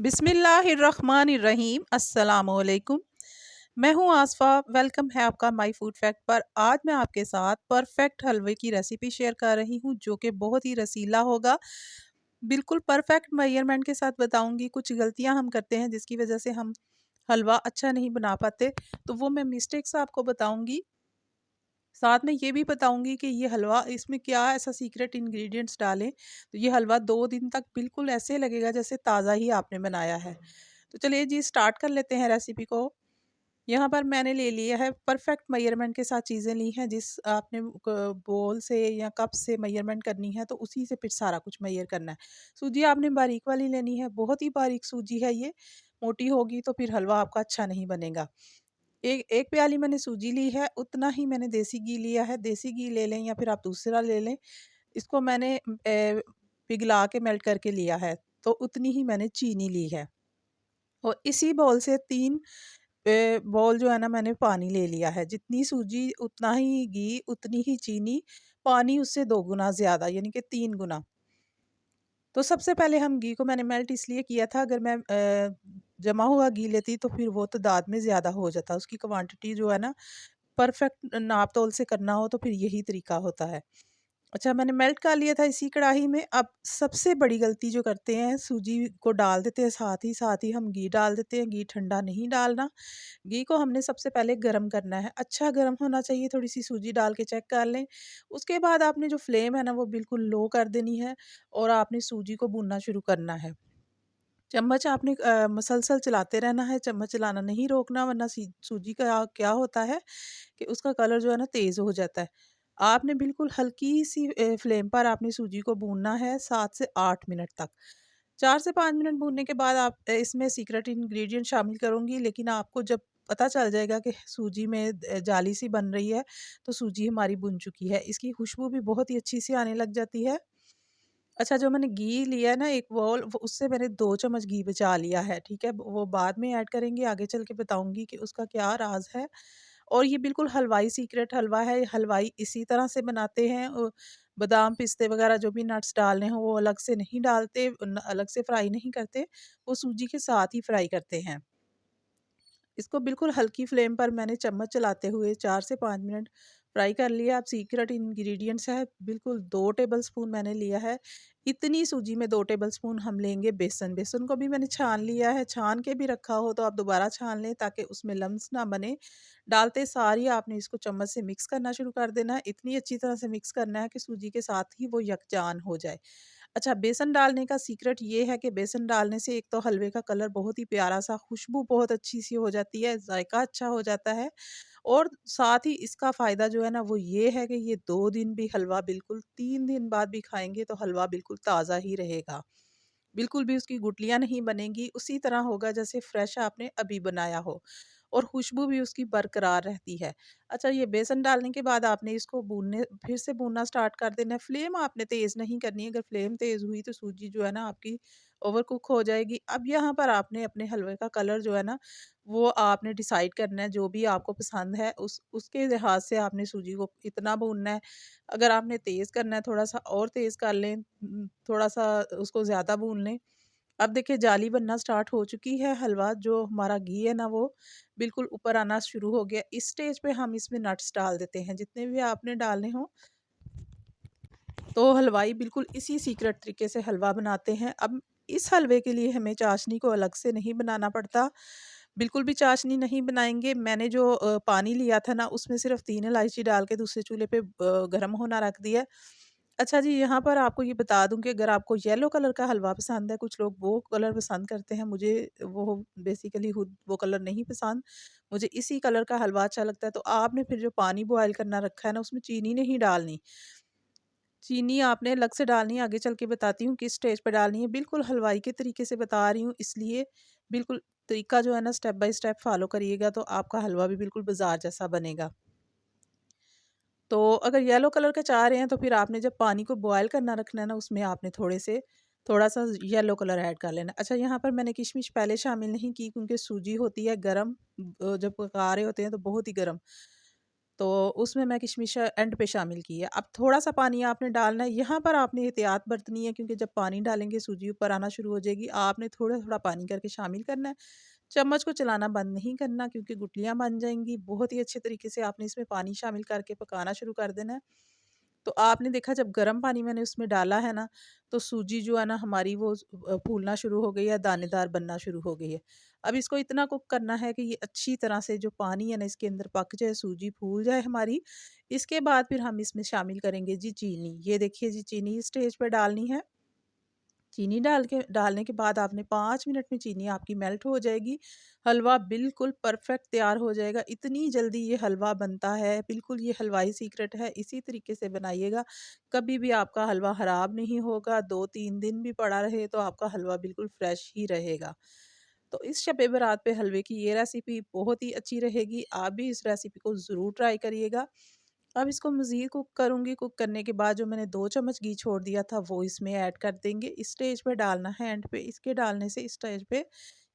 बिस्मिल्लाहिर्रहमानिर्रहीम अस्सलामुअलैकुम। मैं हूँ आसफ़ा। वेलकम है आपका माय फूड फैक्ट पर। आज मैं आपके साथ परफेक्ट हलवे की रेसिपी शेयर कर रही हूँ जो कि बहुत ही रसीला होगा। बिल्कुल परफेक्ट मेजरमेंट के साथ बताऊँगी। कुछ गलतियाँ हम करते हैं जिसकी वज़ह से हम हलवा अच्छा नहीं बना पाते, तो वो मैं मिस्टेक्स आपको बताऊँगी। साथ में ये भी बताऊँगी कि ये हलवा इसमें क्या ऐसा सीक्रेट इंग्रेडिएंट्स डालें, तो ये हलवा 2 दिन तक बिल्कुल ऐसे लगेगा जैसे ताज़ा ही आपने बनाया है। तो चलिए जी स्टार्ट कर लेते हैं रेसिपी को। यहाँ पर मैंने ले लिया है परफेक्ट मेजरमेंट के साथ चीज़ें ली हैं। जिस आपने बोल से या कप से मेजरमेंट करनी है तो उसी से फिर सारा कुछ मेजर करना है। सूजी आपने बारीक वाली लेनी है, बहुत ही बारीक सूजी है ये। मोटी होगी तो फिर हलवा आपका अच्छा नहीं बनेगा। एक एक प्याली मैंने सूजी ली है, उतना ही मैंने देसी घी लिया है। देसी घी ले लें या फिर आप दूसरा ले लें। इसको मैंने पिघला के मेल्ट करके लिया है, तो उतनी ही मैंने चीनी ली है। और इसी बाउल से 3 बाउल जो है ना मैंने पानी ले लिया है। जितनी सूजी उतना ही घी, उतनी ही चीनी, पानी उससे 2 गुना ज़्यादा यानी कि 3 गुना। तो सबसे पहले हम घी को मैंने मेल्ट इसलिए किया था, अगर मैं जमा हुआ घी लेती तो फिर वो तादाद में ज़्यादा हो जाता। उसकी क्वांटिटी जो है ना परफेक्ट नाप-तोल से करना हो तो फिर यही तरीका होता है। अच्छा मैंने मेल्ट कर लिया था इसी कढ़ाई में। अब सबसे बड़ी गलती जो करते हैं, सूजी को डाल देते हैं साथ ही हम घी डाल देते हैं। घी ठंडा नहीं डालना। घी को हमने सबसे पहले गरम करना है। अच्छा गरम होना चाहिए, थोड़ी-सी सूजी डाल के चेक कर लें। उसके बाद आपने जो फ्लेम है ना वो बिल्कुल लो कर देनी है और आपने सूजी को भूनना शुरू करना है। चम्मच आपने मसलसल चलाते रहना है, चम्मच चलाना नहीं रोकना, वरना सी सूजी का क्या होता है कि उसका कलर जो है ना तेज़ हो जाता है। आपने बिल्कुल हल्की-सी फ्लेम पर आपने सूजी को भूनना है 7 से 8 मिनट तक। 4 से 5 मिनट भूनने के बाद आप इसमें सीक्रेट इंग्रीडिएंट शामिल करूँगी, लेकिन आपको जब पता चल जाएगा कि सूजी में जाली-सी बन रही है, तो सूजी हमारी भुन चुकी है। इसकी खुशबू भी बहुत ही अच्छी-सी आने लग जाती है। अच्छा जो मैंने घी लिया है ना एक बाउल, वो उससे मैंने 2 चम्मच घी बचा लिया है, ठीक है? वो बाद में ऐड करेंगे, आगे चल के बताऊँगी कि उसका क्या राज़ है। और ये बिल्कुल हलवाई सीक्रेट हलवा है, हलवाई इसी तरह से बनाते हैं। बादाम, पिस्ते वगैरह जो भी नट्स डालने हों वो अलग से नहीं डालते, अलग से फ्राई नहीं करते, वो सूजी के साथ ही फ्राई करते हैं। इसको बिल्कुल हल्की फ्लेम पर मैंने चम्मच चलाते हुए 4 से 5 मिनट फ्राई कर लिया। अब सीक्रेट इंग्रेडिएंट्स है, बिल्कुल 2 टेबलस्पून मैंने लिया है। इतनी सूजी में 2 टेबलस्पून हम लेंगे बेसन। बेसन को भी मैंने छान लिया है, छान के भी रखा हो तो आप दोबारा छान लें ताकि उसमें लम्स ना बने। डालते सार ही आपने इसको चम्मच से मिक्स करना शुरू कर देना है। इतनी अच्छी तरह से मिक्स करना है कि सूजी के साथ ही वो यकजान हो जाए। अच्छा बेसन डालने का सीक्रेट ये है कि बेसन डालने से एक तो हलवे का कलर बहुत ही प्यारा-सा, खुशबू बहुत अच्छी-सी हो जाती है, ज़ायका अच्छा हो जाता है और साथ ही इसका फ़ायदा जो है ना वो ये है कि ये 2 दिन भी हलवा बिल्कुल 3 दिन बाद भी खाएँगे तो हलवा बिल्कुल ताज़ा ही रहेगा। बिल्कुल भी उसकी गुठलियाँ नहीं बनेंगी, उसी तरह होगा जैसे फ्रेश आपने अभी बनाया हो और खुशबू भी उसकी बरकरार रहती है। अच्छा ये बेसन डालने के बाद आपने इसको भूनने फिर से भूनना स्टार्ट कर देना है। फ्लेम आपने तेज़ नहीं करनी है, अगर फ्लेम तेज़ हुई तो सूजी जो है ना आपकी ओवर कुक हो जाएगी। अब यहाँ पर आपने अपने हलवे का कलर जो है ना, वो आपने डिसाइड करना है, जो भी आपको पसंद है उसके लिहाज से आपने सूजी को इतना भूनना है। अगर आपने तेज़ करना है थोड़ा-सा और तेज़ कर लें, थोड़ा-सा उसको ज़्यादा भून लें। अब देखिए जाली बनना स्टार्ट हो चुकी है, हलवा जो हमारा घी है ना वो बिल्कुल ऊपर आना शुरू हो गया। इस स्टेज पे हम इसमें नट्स डाल देते हैं, जितने भी आपने डालने हों। तो हलवाई बिल्कुल इसी सीक्रेट तरीके से हलवा बनाते हैं। अब इस हलवे के लिए हमें चाशनी को अलग से नहीं बनाना पड़ता, बिल्कुल भी चाशनी नहीं बनाएँगे। मैंने जो पानी लिया था ना उसमें सिर्फ़ 3 इलायची डाल के दूसरे चूल्हे पे गरम होना रख दिया। अच्छा जी, यहाँ पर आपको ये बता दूँ कि अगर आपको येलो कलर का हलवा पसंद है, कुछ लोग वो कलर पसंद करते हैं, मुझे वो बेसिकली खुद वो कलर नहीं पसंद, मुझे इसी कलर का हलवा अच्छा लगता है। तो आपने फिर जो पानी बॉयल करना रखा है ना, उसमें चीनी नहीं डालनी। चीनी आपने अलग से डालनी है, आगे चल के बताती हूँ किस स्टेज पे डालनी है। बिल्कुल हलवाई के तरीके से बता रही हूँ, इसलिए बिल्कुल तरीका जो है ना स्टेप बाय स्टेप फॉलो करिएगा, तो आपका हलवा भी बिल्कुल बाज़ार जैसा बनेगा। तो अगर येलो कलर का चाह रहे हैं तो फिर आपने जब पानी को बॉयल करना रखना है ना उसमें आपने थोड़ा-सा येलो कलर ऐड कर लेना। अच्छा यहाँ पर मैंने किशमिश पहले शामिल नहीं की क्योंकि सूजी होती है गरम, जब पका रहे होते हैं तो बहुत ही गरम। तो उसमें मैं किशमिश एंड पे शामिल की है। अब थोड़ा-सा पानी आपने डालना है, यहाँ पर आपने एहतियात बरतनी है क्योंकि जब पानी डालेंगे सूजी ऊपर आना शुरू हो जाएगी, आपने थोड़ा-थोड़ा पानी करके शामिल करना है। चम्मच को चलाना बंद नहीं करना क्योंकि गुठलियाँ बन जाएँगी। बहुत ही अच्छे तरीके से आपने इसमें पानी शामिल करके पकाना शुरू कर देना है। तो आपने देखा जब गर्म पानी मैंने उसमें डाला है ना, तो सूजी जो है ना हमारी वो फूलना शुरू हो गई है, दानेदार बनना शुरू हो गई है। अब इसको इतना कुक करना है कि ये अच्छी तरह से जो पानी है ना इसके अंदर पक जाए, सूजी फूल जाए हमारी। इसके बाद फिर हम इसमें शामिल करेंगे जी चीनी। ये देखिए जी चीनी इस स्टेज पे डालनी है। चीनी डालने के बाद आपने 5 मिनट में चीनी आपकी मेल्ट हो जाएगी। हलवा बिल्कुल परफेक्ट तैयार हो जाएगा। इतनी जल्दी ये हलवा बनता है, बिल्कुल ये हलवाई सीक्रेट है, इसी तरीके से बनाइएगा। कभी भी आपका हलवा ख़राब नहीं होगा, 2-3 दिन भी पड़ा रहे तो आपका हलवा बिल्कुल फ्रेश ही रहेगा। तो इस शब-ए बारात पे हलवे की ये रेसिपी बहुत ही अच्छी रहेगी। आप भी इस रेसिपी को ज़रूर ट्राई करिएगा। अब इसको मज़ीद कुक करूँगी, कुक करने के बाद जो मैंने 2 चम्मच घी छोड़ दिया था वो इसमें ऐड कर देंगे। इस स्टेज पे डालना है एंड पे, इसके डालने से इस स्टेज पे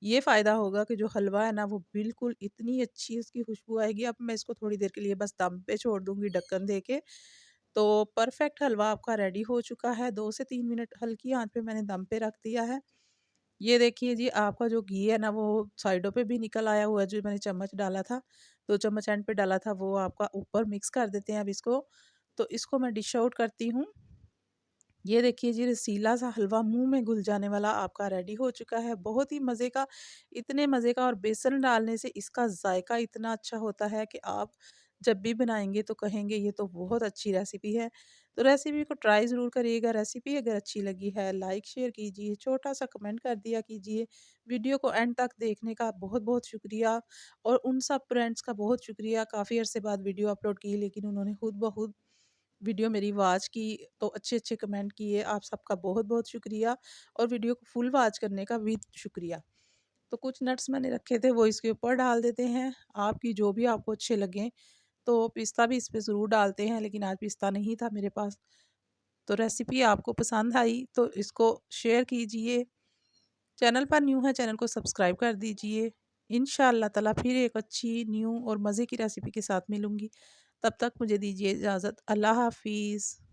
ये फ़ायदा होगा कि जो हलवा है ना वो बिल्कुल इतनी अच्छी उसकी खुशबू आएगी। अब मैं इसको थोड़ी देर के लिए बस दम पे छोड़ दूँगी ढक्कन दे के। तो परफ़ेक्ट हलवा आपका रेडी हो चुका है। 2 से 3 मिनट हल्की आँच पे मैंने दम पे रख दिया है। ये देखिए जी आपका जो घी है ना वो साइडों पे भी निकल आया हुआ है, जो मैंने चम्मच डाला था, 2 चम्मच एंड पे डाला था वो आपका ऊपर मिक्स कर देते हैं अब इसको। तो इसको मैं डिश आउट करती हूँ। ये देखिए जी रसीला सा हलवा मुँह में घुल जाने वाला आपका रेडी हो चुका है। बहुत ही मज़े का, इतने मज़े का, और बेसन डालने से इसका ज़ायका इतना अच्छा होता है कि आप जब भी बनाएँगे तो कहेंगे ये तो बहुत अच्छी रेसिपी है। तो रेसिपी को ट्राई ज़रूर करिएगा। रेसिपी अगर अच्छी लगी है लाइक शेयर कीजिए, छोटा-सा कमेंट कर दिया कीजिए। वीडियो को एंड तक देखने का बहुत-बहुत शुक्रिया, और उन सब फ्रेंड्स का बहुत शुक्रिया, काफ़ी अरसे बाद वीडियो अपलोड की लेकिन उन्होंने खुद ब खुद वीडियो मेरी वॉच की, तो अच्छे-अच्छे कमेंट किए। आप सबका बहुत-बहुत शुक्रिया, और वीडियो को फुल वॉच करने का भी शुक्रिया। तो कुछ नट्स मैंने रखे थे वो इसके ऊपर डाल देते हैं। आपकी जो भी आपको अच्छे लगें, तो पिस्ता भी इस पे ज़रूर डालते हैं, लेकिन आज पिस्ता नहीं था मेरे पास। तो रेसिपी आपको पसंद आई तो इसको शेयर कीजिए। चैनल पर न्यू है, चैनल को सब्सक्राइब कर दीजिए। इंशाअल्लाह ताला फिर एक अच्छी न्यू और मज़े की रेसिपी के साथ मिलूँगी। तब तक मुझे दीजिए इजाज़त। अल्लाह हाफ़िज़।